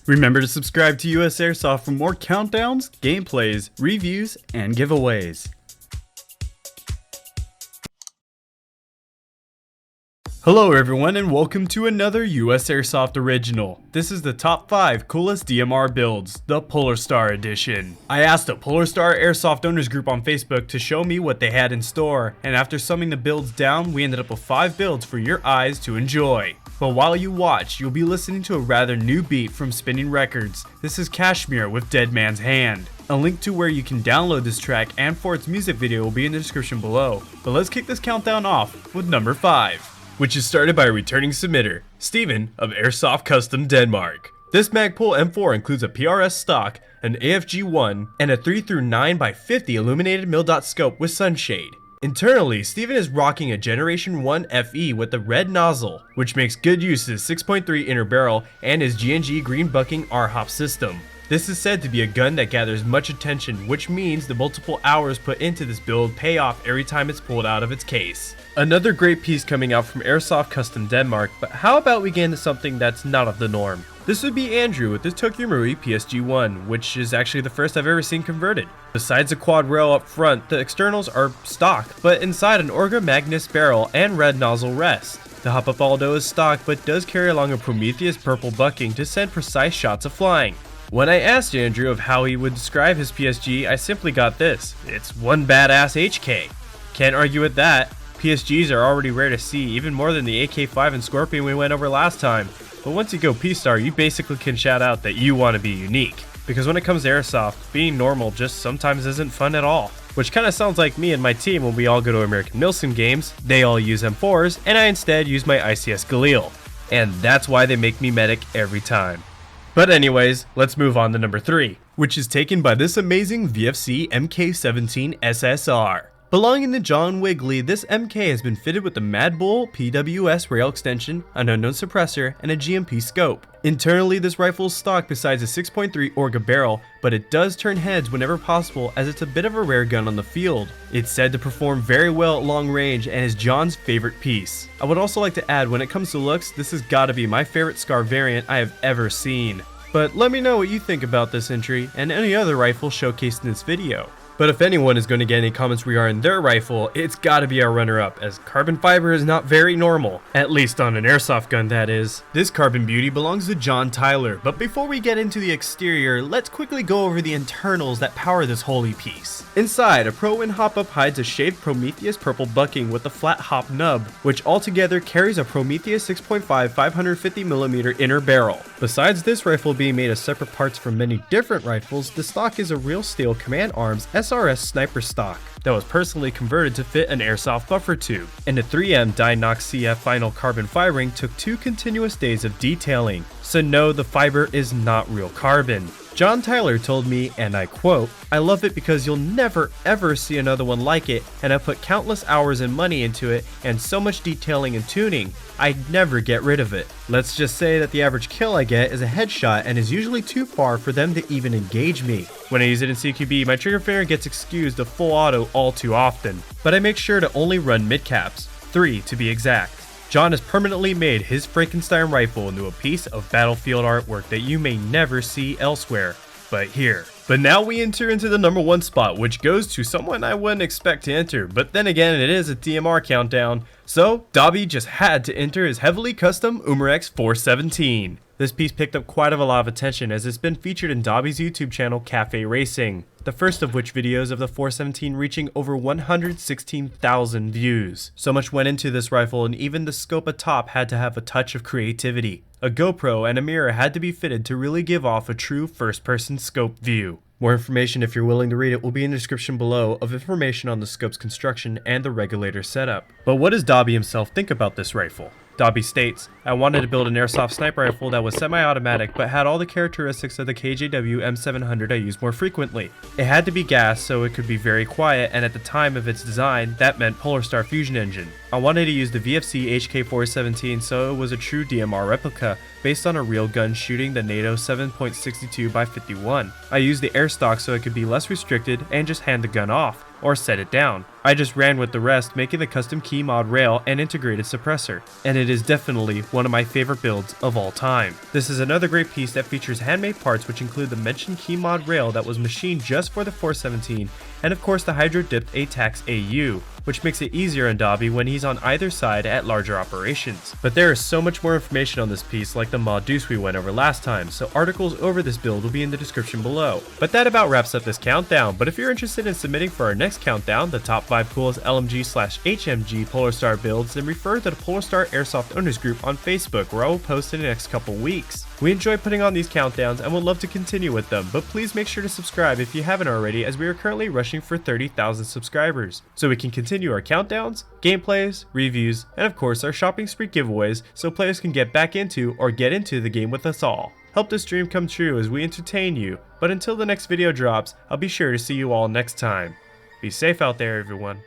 Remember to subscribe to USAirsoft for more countdowns, gameplays, reviews, and giveaways. Hello everyone and welcome to another USAirsoft original. This is the top 5 coolest DMR builds, the PolarStar edition. I asked a PolarStar Airsoft owners group on Facebook to show me what they had in store, and after summing the builds down, we ended up with 5 builds for your eyes to enjoy. But while you watch, you'll be listening to a rather new beat from Spinning Records. This is Kashmir with Dead Man's Hand. A link to where you can download this track and for its music video will be in the description below. But let's kick this countdown off with number 5. Which is started by a returning submitter, Steven of Airsoft Custom Denmark. This Magpul M4 includes a PRS stock, an AFG1, and a 3x9x50 illuminated mil-dot scope with sunshade. Internally, Steven is rocking a Generation 1 FE with a red nozzle, which makes good use of his 6.3 inner barrel and his G&G green bucking R-Hop system. This is said to be a gun that gathers much attention, which means the multiple hours put into this build pay off every time it's pulled out of its case. Another great piece coming out from Airsoft Custom Denmark, but how about we get into something that's not of the norm? This would be Andrew with his Tokyo Marui PSG-1, which is actually the first I've ever seen converted. Besides the quad rail up front, the externals are stock, but inside an Orga Magnus barrel and red nozzle rest. The hop-up Aldo is stock, but does carry along a Prometheus purple bucking to send precise shots of flying. When I asked Andrew of how he would describe his PSG, I simply got this: it's one badass HK. Can't argue with that. PSGs are already rare to see, even more than the AK-5 and Scorpion we went over last time. But once you go P-Star, you basically can shout out that you want to be unique. Because when it comes to Airsoft, being normal just sometimes isn't fun at all. Which kinda sounds like me and my team when we all go to American Milsim games. They all use M4s, and I instead use my ICS Galil. And that's why they make me medic every time. But anyways, let's move on to number 3, which is taken by this amazing VFC MK17 SSR. Belonging to John Wigley, this MK has been fitted with the Mad Bull PWS rail extension, an unknown suppressor, and a GMP scope. Internally, this rifle is stock besides a 6.3 Orga barrel, but it does turn heads whenever possible as it's a bit of a rare gun on the field. It's said to perform very well at long range and is John's favorite piece. I would also like to add, when it comes to looks, this has got to be my favorite SCAR variant I have ever seen. But let me know what you think about this entry and any other rifle showcased in this video. But if anyone is going to get any comments regarding their rifle, it's gotta be our runner-up, as carbon fiber is not very normal. At least on an airsoft gun, that is. This carbon beauty belongs to John Tyler, but before we get into the exterior, let's quickly go over the internals that power this holy piece. Inside, a Pro-Win hop-up hides a shaved Prometheus purple bucking with a flat hop nub, which altogether carries a Prometheus 6.5 550mm inner barrel. Besides this rifle being made of separate parts from many different rifles, the stock is a real steel Command Arms SRS sniper stock that was personally converted to fit an airsoft buffer tube, and the 3M Dynox CF vinyl carbon fibering took 2 continuous days of detailing, so no, the fiber is not real carbon. John Tyler told me, and I quote, "I love it because you'll never ever see another one like it, and I put countless hours and money into it and so much detailing and tuning, I'd never get rid of it. Let's just say that the average kill I get is a headshot and is usually too far for them to even engage me. When I use it in CQB, my trigger finger gets excused to full auto all too often, but I make sure to only run mid caps, 3 to be exact." John has permanently made his Frankenstein rifle into a piece of battlefield artwork that you may never see elsewhere, but here. But now we enter into the number 1 spot, which goes to someone I wouldn't expect to enter, but then again it is a DMR countdown, so Dobey just had to enter his heavily custom Umarex 417. This piece picked up quite a lot of attention as it's been featured in Dobey's YouTube channel Caferacing, the first of which videos of the 417 reaching over 116,000 views. So much went into this rifle, and even the scope atop had to have a touch of creativity. A GoPro and a mirror had to be fitted to really give off a true first-person scope view. More information, if you're willing to read it, will be in the description below of information on the scope's construction and the regulator setup. But what does Dobey himself think about this rifle? Dobey states, "I wanted to build an airsoft sniper rifle that was semi-automatic but had all the characteristics of the KJW M700 I use more frequently. It had to be gas so it could be very quiet, and at the time of its design, that meant PolarStar fusion engine. I wanted to use the VFC HK417 so it was a true DMR replica based on a real gun shooting the NATO 7.62 by 51. I used the air stock so it could be less restricted and just hand the gun off. or set it down. I just ran with the rest, making the custom key mod rail and integrated suppressor, and it is definitely one of my favorite builds of all time. This is another great piece that features handmade parts, which include the mentioned key mod rail that was machined just for the 417, and of course the hydro dipped ATAX AU, which makes it easier on Dobey when he's on either side at larger operations. But there is so much more information on this piece, like the mod deuce we went over last time, so articles over this build will be in the description below. But that about wraps up this countdown, but if you're interested in submitting for our next countdown, the top 5 coolest LMG/HMG PolarStar builds, then refer to the PolarStar Airsoft Owners group on Facebook, where I will post in the next couple weeks. We enjoy putting on these countdowns and would love to continue with them, but please make sure to subscribe if you haven't already, as we are currently rushing for 30,000 subscribers, so we can continue our countdowns, gameplays, reviews, and of course our shopping spree giveaways, so players can get back into or get into the game with us all. Help this dream come true as we entertain you, but until the next video drops, I'll be sure to see you all next time. Be safe out there, everyone.